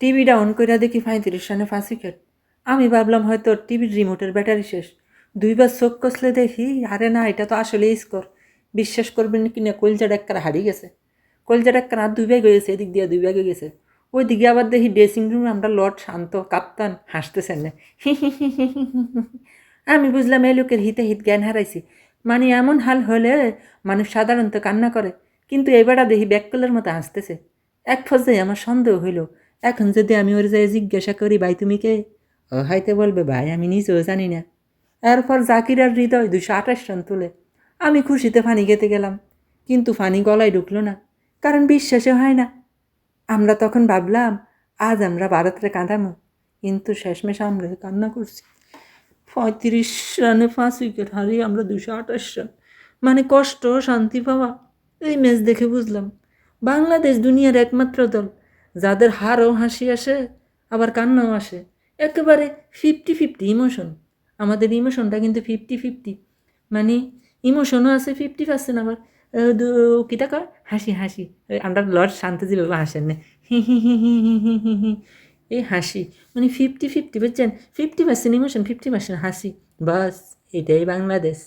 টিভিটা অন করে দেখি 35 রানে 5 উইকেট। আমি ভাবলাম হয়তো টিভির রিমোটের ব্যাটারি শেষ। দুইবার চোখ কষলে দেখি আরে না, এটা তো আসলেই স্কোর। বিশ্বাস করবেন কি না, কলজাটা একবারে হারিয়ে গেছে। কলজাটা একবারে আর 2 ভাগ হয়ে গেছে, এদিক দিয়ে 2 ভাগ হয়ে গেছে। ওই দিকে আবার দেখি ড্রেসিং রুমে আমরা লর্ড শান্ত কাপ্তান হাসতেছেন না। আমি বুঝলাম এই লোকের হিতে হিত জ্ঞান হারাইছি। মানে এমন হাল হলে মানুষ সাধারণত কান্না করে, কিন্তু এবারটা দেখি ব্যাককলের মতো হাসতেছে। এক পর্যায়ে আমার সন্দেহ হইল, এখন যদি আমি ওর যাই জিজ্ঞাসা করি ভাই তুমি কে, ও হাইতে বলবে ভাই আমি নিজেও জানি না। এরপর জাকির আর হৃদয় 228 রান তুলে। আমি খুশিতে ফানি খেতে গেলাম, কিন্তু ফানি গলায় ঢুকলো না, কারণ বিশ্বাসে হয় না। আমরা তখন ভাবলাম আজ আমরা ভারতরে কাঁদামো, কিন্তু শেষমেশ আমরা কান্না করছি। 35 রানে 5 উইকেট হারিয়ে আমরা 228 রান, মানে কষ্ট শান্তি পাওয়া। এই ম্যাচ দেখে বুঝলাম বাংলাদেশ দুনিয়ার একমাত্র দল যাদের হারও হাসি আসে, আবার কান্নাও আসে। একেবারে 50-50 ইমোশন। আমাদের ইমোশনটা কিন্তু 50-50, মানে ইমোশনও আছে 50%, আবার কীটা কয় হাসি হাসি। আমরা লর্ড শান্তিজি বাবা হাসেন না, হি হি হি হি হি হি হি হি, এই হাসি মানে 50-50, বুঝছেন? 50% ইমোশন, 50% হাসি, বাস এটাই বাংলাদেশ।